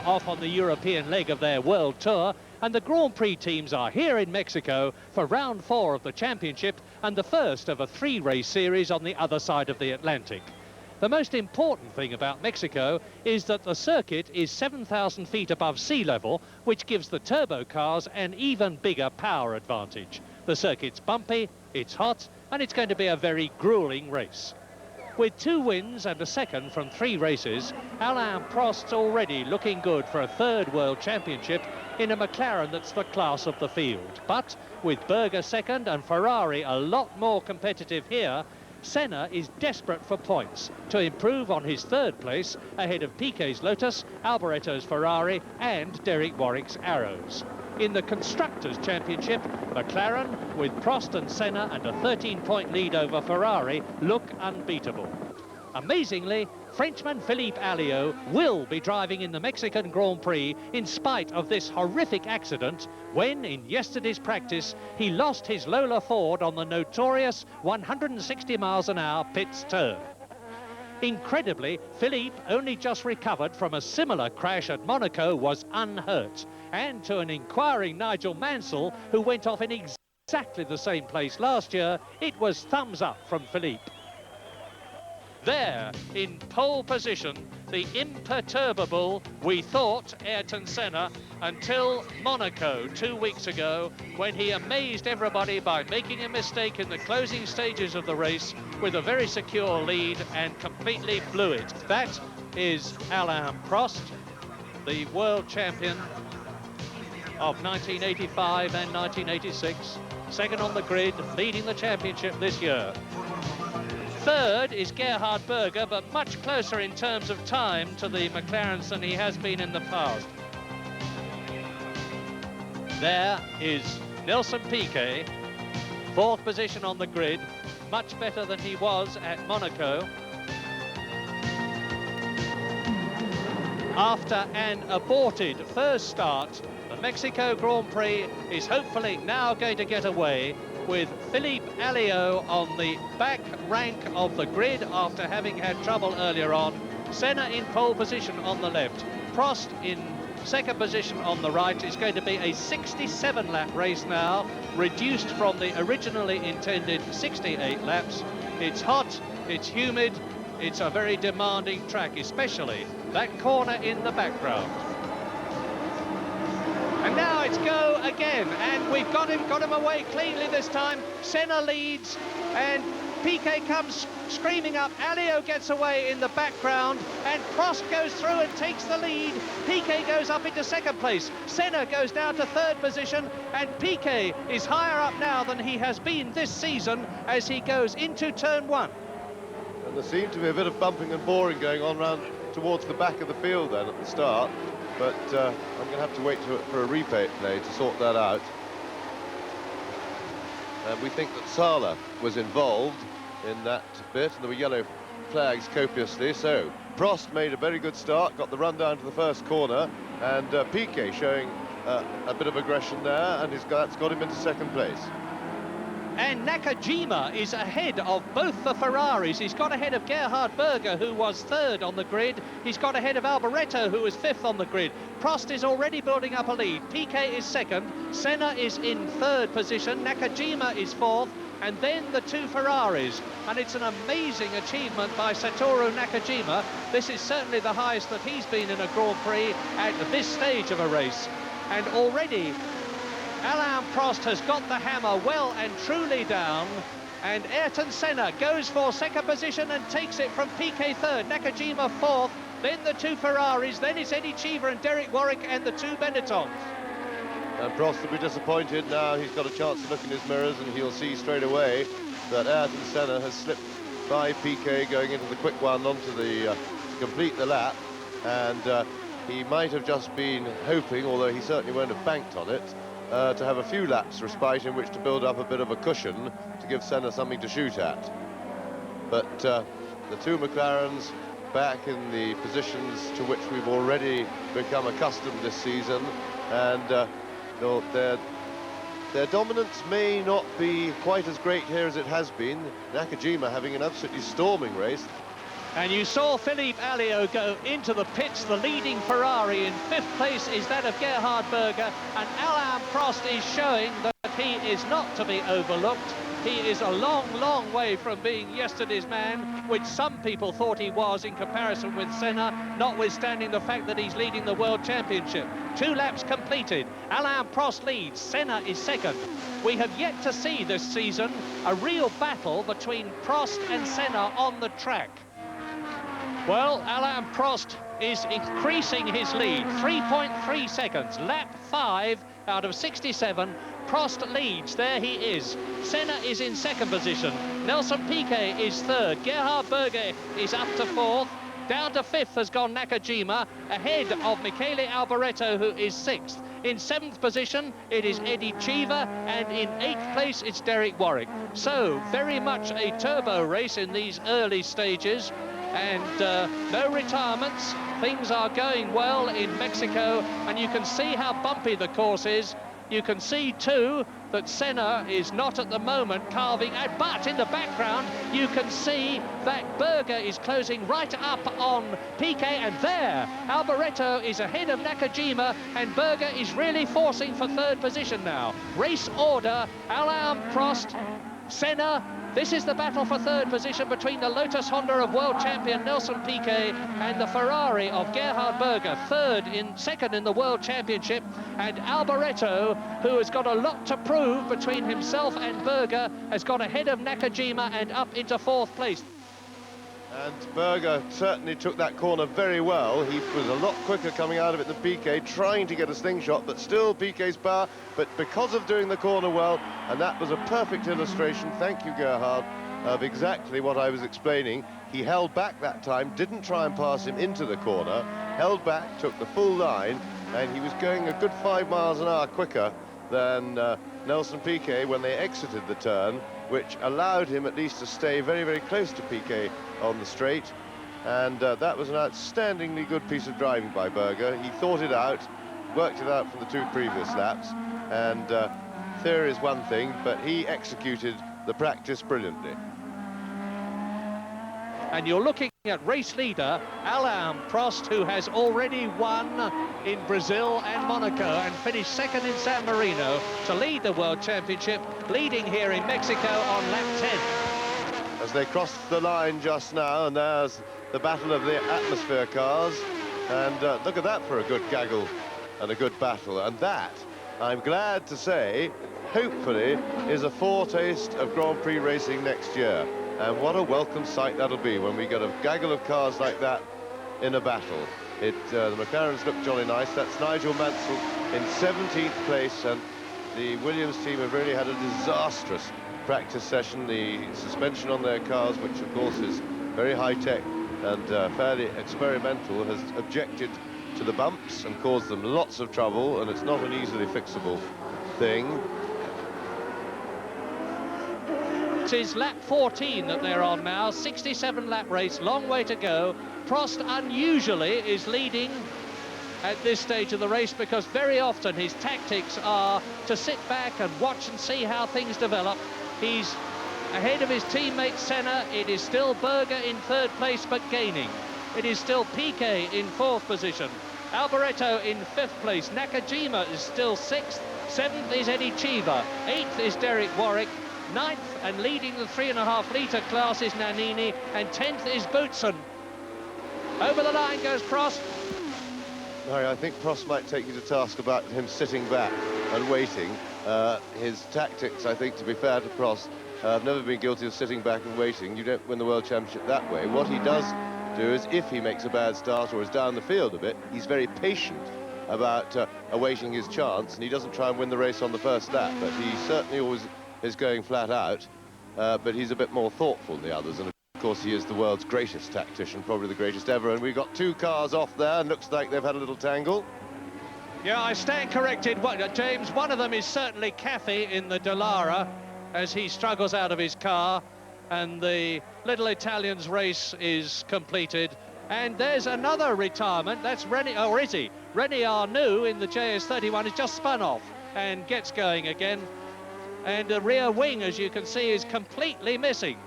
off on the European leg of their World Tour, and the Grand Prix teams are here in Mexico for round 4 of the championship and the first of a 3-race series on the other side of the Atlantic. The most important thing about Mexico is that the circuit is 7,000 feet above sea level, which gives the turbo cars an even bigger power advantage. The circuit's bumpy, it's hot, and it's going to be a very grueling race. With 2 wins and a second from 3 races, Alain Prost's already looking good for a 3rd World Championship in a McLaren that's the class of the field. But with Berger second and Ferrari a lot more competitive here, Senna is desperate for points to improve on his 3rd place ahead of Piquet's Lotus, Alboretto's Ferrari and Derek Warwick's Arrows. In the Constructors' Championship, McLaren, with Prost and Senna and a 13-point lead over Ferrari, look unbeatable. Amazingly, Frenchman Philippe Alliot will be driving in the Mexican Grand Prix in spite of this horrific accident when, in yesterday's practice, he lost his Lola Ford on the notorious 160 miles an hour pits turn. Incredibly, Philippe, only just recovered from a similar crash at Monaco, was unhurt. And to an inquiring Nigel Mansell, who went off in exactly the same place last year, it was thumbs up from Philippe. There, in pole position, the imperturbable, we thought, Ayrton Senna, until Monaco 2 weeks ago, when he amazed everybody by making a mistake in the closing stages of the race with a very secure lead and completely blew it. That is Alain Prost, the world champion of 1985 and 1986, second on the grid, leading the championship this year. 3rd is Gerhard Berger, but much closer in terms of time to the McLarens than he has been in the past. There is Nelson Piquet, 4th position on the grid, much better than he was at Monaco. After an aborted first start, the Mexico Grand Prix is hopefully now going to get away with Philippe Alliot on the back rank of the grid after having had trouble earlier on. Senna in pole position on the left. Prost in 2nd position on the right. It's going to be a 67-lap race now, reduced from the originally intended 68 laps. It's hot, it's humid, it's a very demanding track, especially that corner in the background. And now it's go again, and we've got him away cleanly this time. Senna leads, and Piquet comes screaming up. Alliot gets away in the background, and Prost goes through and takes the lead. Piquet goes up into 2nd place. Senna goes down to 3rd position, and Piquet is higher up now than he has been this season as he goes into turn 1. And there seemed to be a bit of bumping and boring going on round towards the back of the field then at the start. But I'm going to have to wait for a replay to sort that out. And we think that Sala was involved in that bit, and there were yellow flags copiously. So Prost made a very good start, got the run down to the 1st corner, and Piquet showing a bit of aggression there, and that's got him into 2nd place. And Nakajima is ahead of both the Ferraris. He's got ahead of Gerhard Berger, who was 3rd on the grid. He's got ahead of Alboretto, who was 5th on the grid. Prost is already building up a lead. Piquet is 2nd. Senna is in 3rd position. Nakajima is 4th. And then the 2 Ferraris. And it's an amazing achievement by Satoru Nakajima. This is certainly the highest that he's been in a Grand Prix at this stage of a race. And already Alain Prost has got the hammer well and truly down, and Ayrton Senna goes for 2nd position and takes it from Piquet 3rd, Nakajima 4th, then the 2 Ferraris, then it's Eddie Cheever and Derek Warwick and the 2 Benettons. And Prost will be disappointed now. He's got a chance to look in his mirrors, and he'll see straight away that Ayrton Senna has slipped by Piquet going into the quick one onto the to complete the lap, and he might have just been hoping, although he certainly won't have banked on it, to have a few laps respite in which to build up a bit of a cushion to give Senna something to shoot at. But the 2 McLarens back in the positions to which we've already become accustomed this season, and their dominance may not be quite as great here as it has been. Nakajima having an absolutely storming race. And you saw Philippe Alliot go into the pits. The leading Ferrari in 5th place is that of Gerhard Berger, and Alain Prost is showing that he is not to be overlooked. He is a long, long way from being yesterday's man, which some people thought he was in comparison with Senna, notwithstanding the fact that he's leading the World Championship. 2 laps completed. Alain Prost leads. Senna is second. We have yet to see this season a real battle between Prost and Senna on the track. Well, Alain Prost is increasing his lead, 3.3 seconds. Lap 5 out of 67. Prost leads, there he is. Senna is in 2nd position. Nelson Piquet is 3rd. Gerhard Berger is up to 4th. Down to 5th has gone Nakajima, ahead of Michele Alboreto, who is 6th. In 7th position, it is Eddie Cheever, and in 8th place, it's Derek Warwick. So, very much a turbo race in these early stages, and no retirements. Things are going well in Mexico, and you can see how bumpy the course is. You can see, too, that Senna is not at the moment carving out, but in the background, you can see that Berger is closing right up on Piquet, and there, Alboreto is ahead of Nakajima, and Berger is really forcing for 3rd position now. Race order, Alain Prost, Senna. This is the battle for 3rd position between the Lotus Honda of world champion Nelson Piquet and the Ferrari of Gerhard Berger, 2nd in the World Championship, and Alboreto, who has got a lot to prove between himself and Berger, has got ahead of Nakajima and up into 4th place. And Berger certainly took that corner very well. He was a lot quicker coming out of it than Piquet, trying to get a slingshot, but still Piquet's power. But because of doing the corner well, and that was a perfect illustration, thank you, Gerhard, of exactly what I was explaining. He held back that time, didn't try and pass him into the corner, held back, took the full line, and he was going a good 5 miles an hour quicker than Nelson Piquet when they exited the turn, which allowed him at least to stay very, very close to Piquet on the straight. And that was an outstandingly good piece of driving by Berger. He thought it out, worked it out from the 2 previous laps, and theory is one thing, but he executed the practice brilliantly. And you're looking at race leader Alain Prost, who has already won in Brazil and Monaco and finished 2nd in San Marino to lead the World Championship, leading here in Mexico on lap 10. As they crossed the line just now, and there's the battle of the atmosphere cars, and look at that for a good gaggle and a good battle. And that, I'm glad to say, hopefully is a foretaste of Grand Prix racing next year. And what a welcome sight that'll be when we get a gaggle of cars like that in a battle. The McLarens look jolly nice. That's Nigel Mansell in 17th place, and the Williams team have really had a disastrous practice session. The suspension on their cars, which of course is very high-tech and fairly experimental, has objected to the bumps and caused them lots of trouble, and it's not an easily fixable thing. It is lap 14 that they're on now, 67 lap race, long way to go. Prost unusually is leading at this stage of the race, because very often his tactics are to sit back and watch and see how things develop. He's ahead of his teammate Senna. It is still Berger in 3rd place but gaining. It is still Piquet in 4th position. Alboreto in 5th place. Nakajima is still 6th. 7th is Eddie Cheever. 8th is Derek Warwick. 9th and leading the 3.5 litre class is Nannini, and 10th is Boutsen. Over the line goes Prost. Larry, I think Prost might take you to task about him sitting back and waiting. His tactics, I think, to be fair to Prost, have never been guilty of sitting back and waiting. You don't win the World Championship that way. What he does do is, if he makes a bad start or is down the field a bit, he's very patient about awaiting his chance, and he doesn't try and win the race on the first lap, but he certainly always is going flat out, but he's a bit more thoughtful than the others, and of course he is the world's greatest tactician, probably the greatest ever. And we've got 2 cars off there, and looks like they've had a little tangle. Yeah, I stand corrected, James. One of them is certainly Cathy in the Dallara as he struggles out of his car, and the little Italian's race is completed. And there's another retirement. That's René, or is he? René Arnoux in the JS31 has just spun off and gets going again. And the rear wing, as you can see, is completely missing.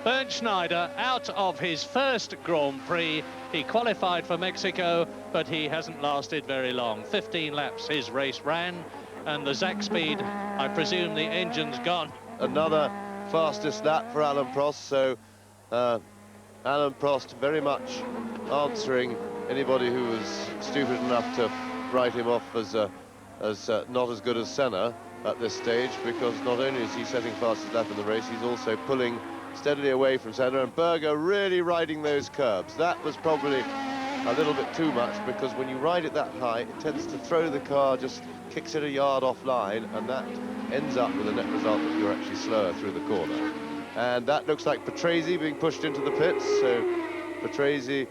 Bernd Schneider out of his first Grand Prix. He qualified for Mexico, but he hasn't lasted very long. 15 laps his race ran, and the Zach speed, I presume the engine's gone. Another fastest lap for Alain Prost, so Alain Prost very much answering anybody who was stupid enough to write him off as not as good as Senna at this stage, because not only is he setting fastest lap in the race, he's also pulling steadily away from Senna, and Berger really riding those curbs. That was probably a little bit too much, because when you ride it that high, it tends to throw the car, just kicks it a yard offline, and that ends up with a net result that you're actually slower through the corner. And that looks like Patrese being pushed into the pits, so Patrese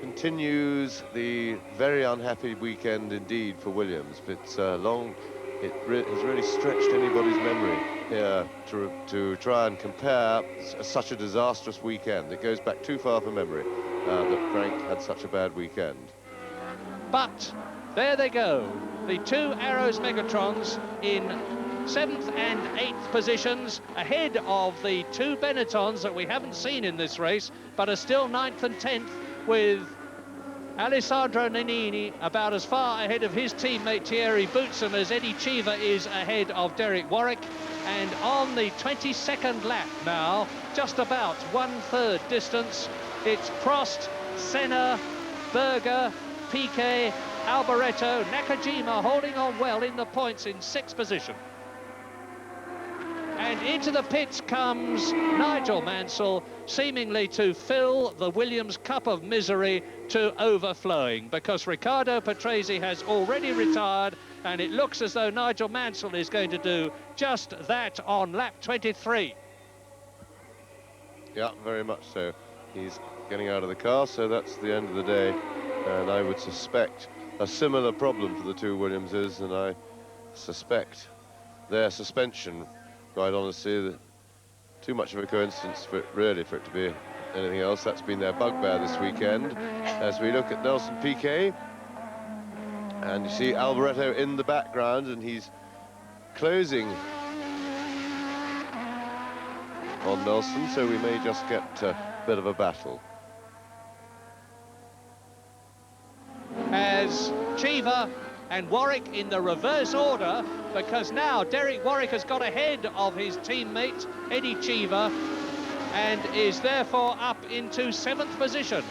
continues the very unhappy weekend indeed for Williams. It's it has really stretched anybody's memory here to try and compare such a disastrous weekend. It goes back too far for memory that Frank had such a bad weekend. But there they go, the two Arrows Megatrons in 7th and 8th positions, ahead of the two Benettons that we haven't seen in this race, but are still 9th and 10th, with Alessandro Nannini about as far ahead of his teammate Thierry Boutsen as Eddie Cheever is ahead of Derek Warwick. And on the 22nd lap now, just about 1/3 distance, it's Prost, Senna, Berger, Piquet, Alboreto, Nakajima holding on well in the points in 6th position. And into the pits comes Nigel Mansell, seemingly to fill the Williams cup of misery to overflowing, because Riccardo Patrese has already retired, and it looks as though Nigel Mansell is going to do just that on lap 23. Yeah, very much so. He's getting out of the car, so that's the end of the day. And I would suspect a similar problem for the two Williamses, and I suspect their suspension, quite honestly, too much of a coincidence for it to be anything else. That's been their bugbear this weekend. As we look at Nelson Piquet, and you see Alboreto in the background, and he's closing on Nelson, so we may just get a bit of a battle. As Cheever and Warwick in the reverse order, because now Derek Warwick has got ahead of his teammate Eddie Cheever and is therefore up into 7th position.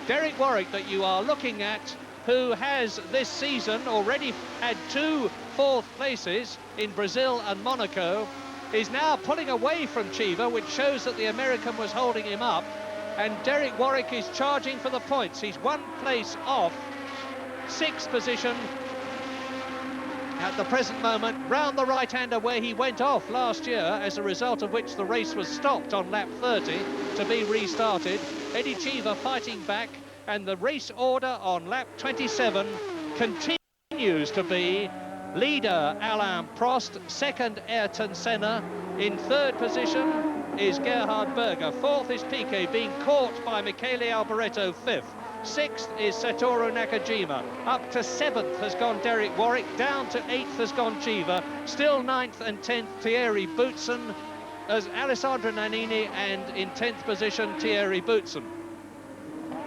Derek Warwick, that you are looking at, who has this season already had 2 4th places in Brazil and Monaco, is now pulling away from Cheever, which shows that the American was holding him up, and Derek Warwick is charging for the points. He's 1 place off 6th position at the present moment, round the right-hander where he went off last year, as a result of which the race was stopped on lap 30 to be restarted. Eddie Cheever fighting back, and the race order on lap 27 continues to be leader Alain Prost, second Ayrton Senna, in 3rd position is Gerhard Berger, 4th is Piquet, being caught by Michele Alboreto, 5th. 6th is Satoru Nakajima. Up to 7th has gone Derek Warwick. Down to 8th has gone Cheever. Still 9th and 10th Thierry Boutsen, as Alessandro Nannini, and in 10th position Thierry Boutsen.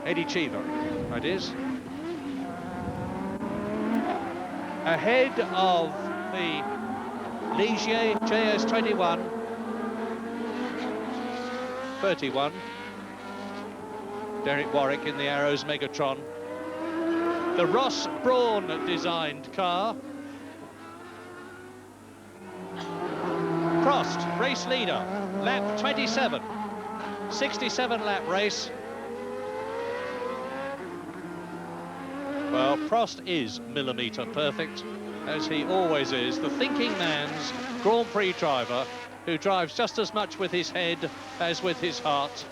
Eddie Cheever, that is. Ahead of the Ligier JS21. 31. Derek Warwick in the Arrows Megatron. The Ross Brawn designed car. Prost, race leader, lap 27. 67 lap race. Well, Prost is millimetre perfect, as he always is. The thinking man's Grand Prix driver, who drives just as much with his head as with his heart.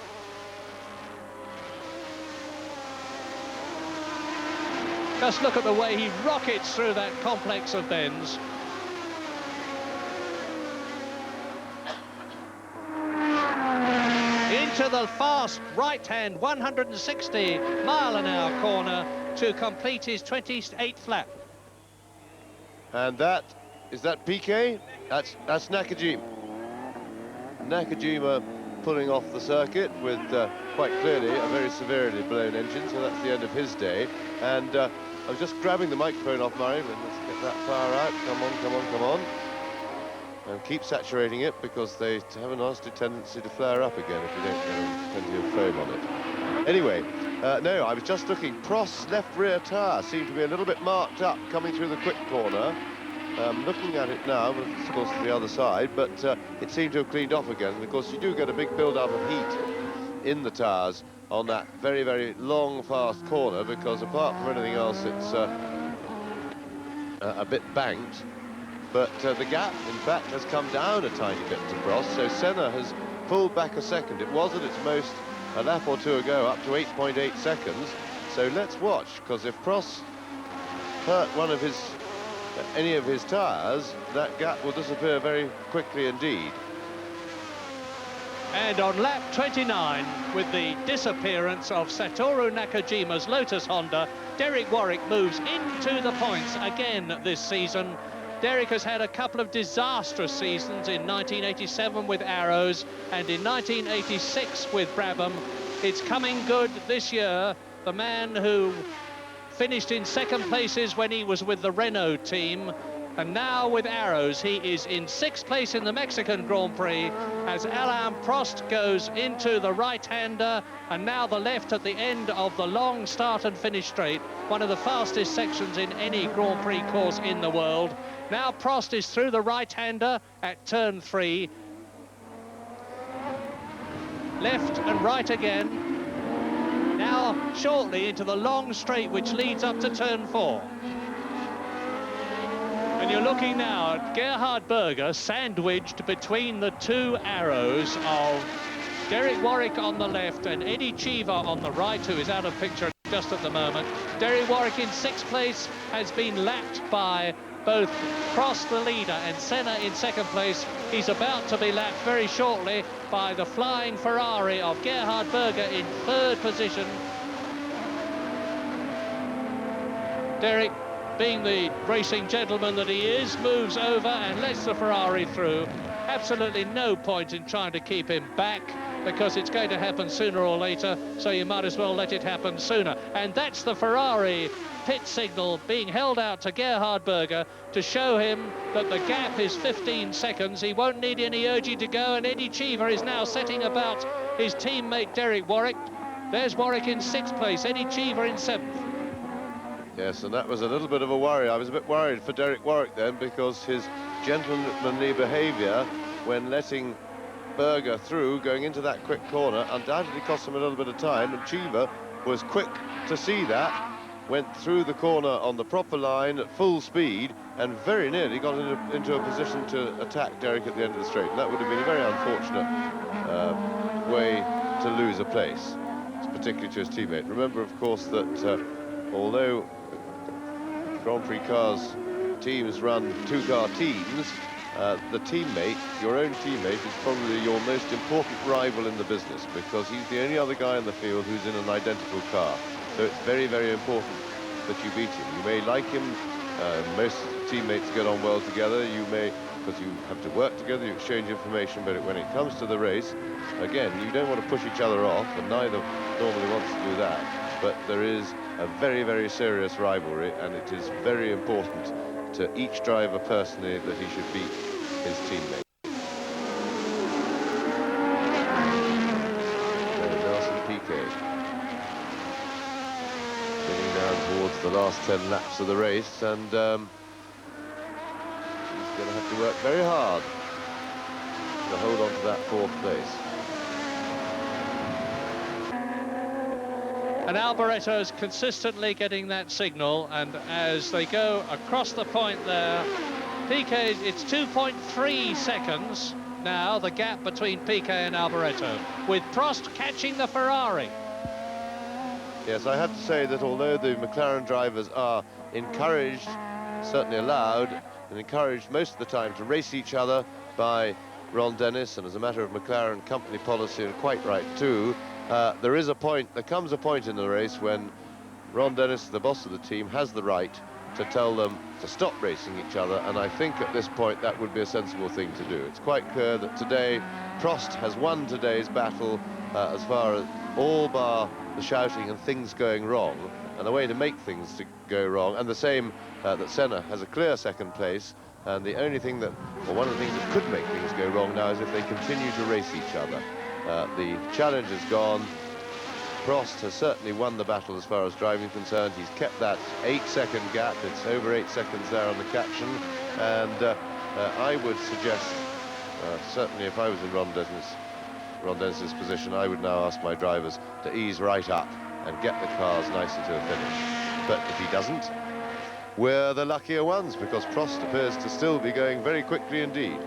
Just look at the way he rockets through that complex of bends. Into the fast right-hand 160-mile-an-hour corner to complete his 28th lap. And is that Piquet? That's Nakajima. Nakajima pulling off the circuit with quite clearly a very severely blown engine, so that's the end of his day. And I was just grabbing the microphone off Murray, but let's get that power out. Come on, come on, come on. And keep saturating it, because they have a nasty tendency to flare up again if you don't get plenty of foam on it. Anyway, no, I was just looking. Prost's left rear tyre seemed to be a little bit marked up coming through the quick corner. Looking at it now, but of course to the other side, but it seemed to have cleaned off again. And of course you do get a big build-up of heat in the tyres on that very, very long, fast corner, because apart from anything else, it's a bit banked. But the gap, in fact, has come down a tiny bit to Prost, so Senna has pulled back a second. It was at its most a lap or two ago, up to 8.8 seconds. So let's watch, because if Prost hurt any of his tyres, that gap will disappear very quickly indeed. And on lap 29, with the disappearance of Satoru Nakajima's Lotus Honda, Derek Warwick moves into the points again this season. Derek has had a couple of disastrous seasons in 1987 with Arrows and in 1986 with Brabham. It's coming good this year. The man who finished in second places when he was with the Renault team, and now with Arrows he is in sixth place in the Mexican Grand Prix as Alain Prost goes into the right-hander, and now the left at the end of the long start and finish straight, one of the fastest sections in any Grand Prix course in the world. Now Prost is through the right-hander at turn 3. Left and right again. Now shortly into the long straight which leads up to turn 4. And you're looking now at Gerhard Berger sandwiched between the two arrows of Derek Warwick on the left and Eddie Cheever on the right, who is out of picture just at the moment. Derek Warwick in sixth place has been lapped by both Prost, the leader, and Senna in second place. He's about to be lapped very shortly by the flying Ferrari of Gerhard Berger in third position. Derek, being the racing gentleman that he is, moves over and lets the Ferrari through. Absolutely no point in trying to keep him back, because it's going to happen sooner or later, so you might as well let it happen sooner. And that's the Ferrari pit signal being held out to Gerhard Berger to show him that the gap is 15 seconds. He won't need any urging to go, and Eddie Cheever is now setting about his teammate Derek Warwick. There's Warwick in sixth place, Eddie Cheever in seventh. Yes, and that was a little bit of a worry. I was a bit worried for Derek Warwick then, because his gentlemanly behaviour when letting Berger through, going into that quick corner, undoubtedly cost him a little bit of time, and Cheever was quick to see that, went through the corner on the proper line at full speed, and very nearly got into a position to attack Derek at the end of the straight. And that would have been a very unfortunate way to lose a place, particularly to his teammate. Remember, of course, that although Grand Prix cars teams run two-car teams, the teammate, your own teammate, is probably your most important rival in the business, because he's the only other guy in the field who's in an identical car. So it's very, very important that you beat him. You may like him, most teammates get on well together, you may, because you have to work together, you exchange information, but when it comes to the race, again, you don't want to push each other off, and neither normally wants to do that. But there is a very, very serious rivalry, and it is very important to each driver personally that he should beat his teammate. Nelson Piquet getting down towards the last 10 laps of the race, and he's going to have to work very hard to hold on to that fourth place. And Alboretto's consistently getting that signal, and as they go across the point there, Piquet, it's 2.3 seconds now, the gap between Piquet and Alboretto, with Prost catching the Ferrari. Yes, I have to say that although the McLaren drivers are encouraged, certainly allowed, and encouraged most of the time to race each other by Ron Dennis, and as a matter of McLaren company policy, and quite right too, there comes a point in the race when Ron Dennis, the boss of the team, has the right to tell them to stop racing each other, and I think at this point that would be a sensible thing to do. It's quite clear that today Prost has won today's battle as far as all bar the shouting and things going wrong, and the way to make things to go wrong, and the same that Senna has a clear second place, and the only thing that, or one of the things that could make things go wrong now is if they continue to race each other. The challenge is gone. Prost has certainly won the battle as far as driving is concerned. He's kept that 8-second gap. It's over 8 seconds there on the caption, and I would suggest, certainly if I was in Ron Dennis's position, I would now ask my drivers to ease right up and get the cars nicely to a finish. But if he doesn't, we're the luckier ones, because Prost appears to still be going very quickly indeed.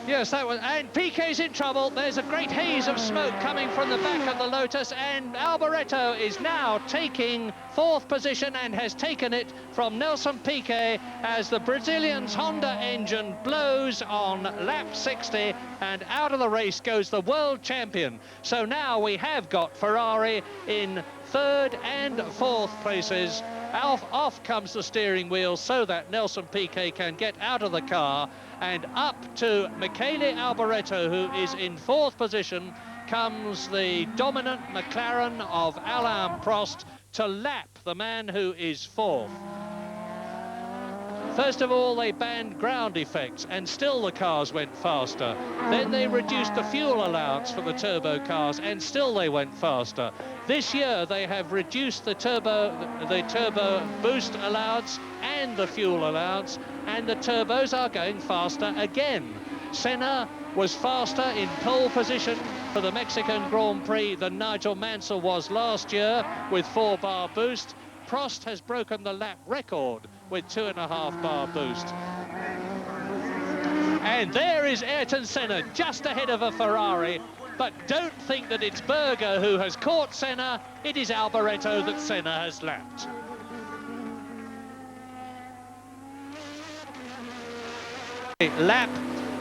Yes, that was, and Piquet's in trouble. There's a great haze of smoke coming from the back of the Lotus, and Alboreto is now taking 4th position and has taken it from Nelson Piquet as the Brazilian's Honda engine blows on lap 60, and out of the race goes the world champion. So now we have got Ferrari in 3rd and 4th places. Off comes the steering wheel so that Nelson Piquet can get out of the car, and up to Michele Alboreto, who is in 4th position, comes the dominant McLaren of Alain Prost to lap the man who is 4th. First of all, they banned ground effects, and still the cars went faster. Then they reduced the fuel allowance for the turbo cars, and still they went faster. This year they have reduced the turbo boost allowance and the fuel allowance, and the turbos are going faster again. Senna was faster in pole position for the Mexican Grand Prix than Nigel Mansell was last year with 4-bar boost. Prost has broken the lap record with 2.5-bar boost. And there is Ayrton Senna just ahead of a Ferrari, but don't think that it's Berger who has caught Senna. It is Alboreto that Senna has lapped. Lap,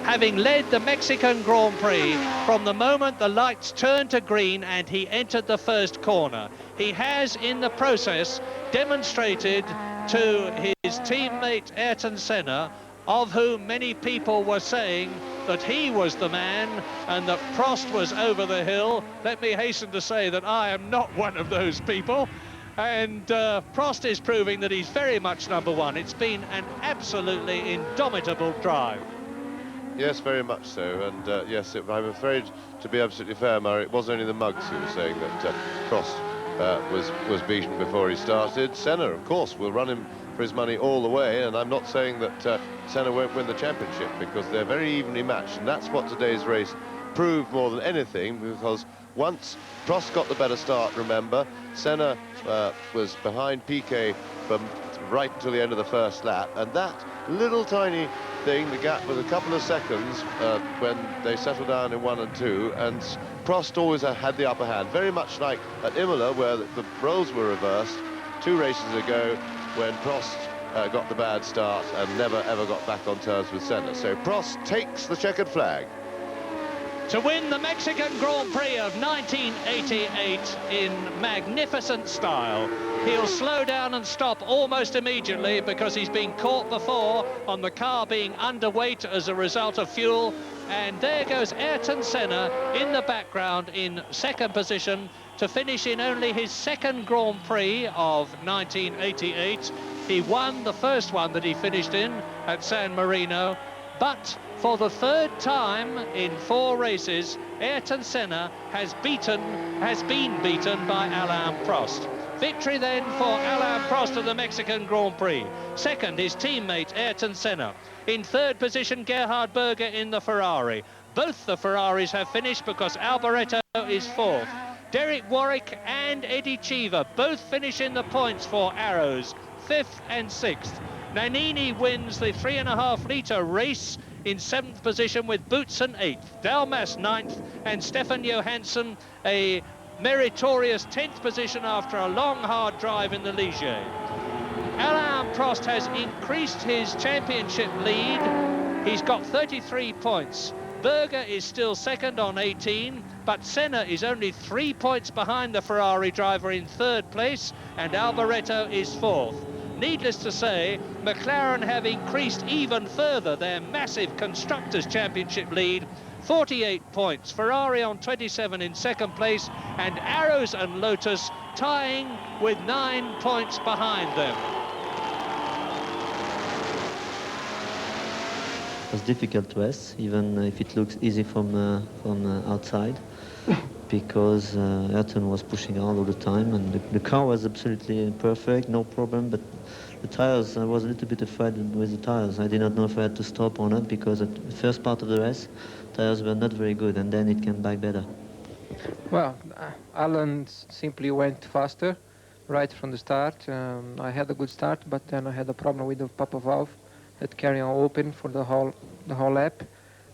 having led the Mexican Grand Prix from the moment the lights turned to green and he entered the first corner. He has, in the process, demonstrated to his teammate Ayrton Senna, of whom many people were saying that he was the man and that Prost was over the hill. Let me hasten to say that I am not one of those people. And Prost is proving that he's very much number one. It's been an absolutely indomitable drive. Yes, very much so. And yes, I'm afraid, to be absolutely fair, Murray, it was only the mugs who were saying that Prost was beaten before he started. Senna, of course, will run him for his money all the way, and I'm not saying that Senna won't win the championship, because they're very evenly matched, and that's what today's race proved more than anything, because once Prost got the better start, remember, Senna was behind Piquet from right until the end of the first lap, and that little tiny thing, the gap was a couple of seconds when they settled down in 1 and 2, and Prost always had the upper hand, very much like at Imola, where the roles were reversed 2 races ago, when Prost got the bad start and never ever got back on terms with Senna. So Prost takes the checkered flag. To win the Mexican Grand Prix of 1988 in magnificent style. He'll slow down and stop almost immediately because he's been caught before on the car being underweight as a result of fuel. And there goes Ayrton Senna in the background in 2nd position to finish in only his 2nd Grand Prix of 1988. He won the first one that he finished in at San Marino, but for the 3rd time in 4 races, Ayrton Senna has been beaten by Alain Prost. Victory then for Alain Prost of the Mexican Grand Prix. 2nd, his teammate Ayrton Senna. In 3rd position, Gerhard Berger in the Ferrari. Both the Ferraris have finished because Alboreto is 4th. Derek Warwick and Eddie Cheever both finish in the points for Arrows, 5th and 6th. Nannini wins the 3.5-litre race in 7th position with Boutsen 8th, Dalmas 9th, and Stefan Johansson a meritorious 10th position after a long, hard drive in the Ligier. Alain Prost has increased his championship lead. He's got 33 points. Berger is still 2nd on 18, but Senna is only 3 points behind the Ferrari driver in 3rd place, and Alboreto is 4th. needless to say, McLaren have increased even further their massive Constructors' Championship lead. 48 points, Ferrari on 27 in second place, and Arrows and Lotus tying with 9 points behind them. It was difficult race, even if it looks easy from outside, because Ayrton was pushing hard all the time, and the car was absolutely perfect, no problem, but the tires, I was a little bit afraid with the tires. I did not know if I had to stop or not, because at the first part of the race, tires were not very good, and then it came back better. Well, Alain simply went faster right from the start. I had a good start, but then I had a problem with the papa valve that carried on open for the whole lap,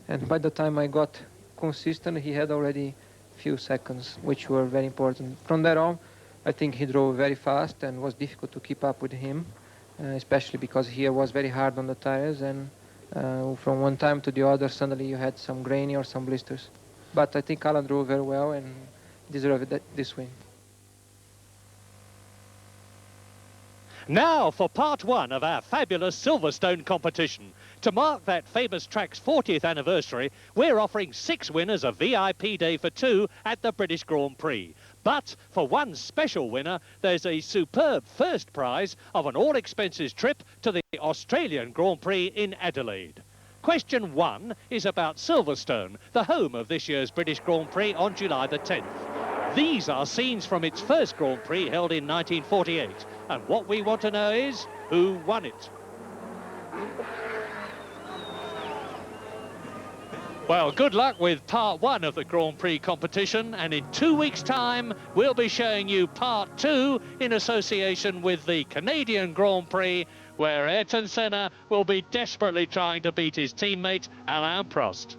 and by the time I got consistent, he had already few seconds, which were very important. From there on, I think he drove very fast and was difficult to keep up with him, especially because he was very hard on the tires, and from one time to the other, suddenly you had some grainy or some blisters. But I think Alain drove very well and deserved this win. Now for part one of our fabulous Silverstone competition. To mark that famous track's 40th anniversary, we're offering 6 winners a VIP day for 2 at the British Grand Prix. But for one special winner, there's a superb first prize of an all-expenses trip to the Australian Grand Prix in Adelaide. Question 1 is about Silverstone, the home of this year's British Grand Prix on July the 10th. These are scenes from its first Grand Prix held in 1948. And what we want to know is, who won it? Well, good luck with part 1 of the Grand Prix competition, and in 2 weeks' time, we'll be showing you part 2 in association with the Canadian Grand Prix, where Ayrton Senna will be desperately trying to beat his teammate, Alain Prost.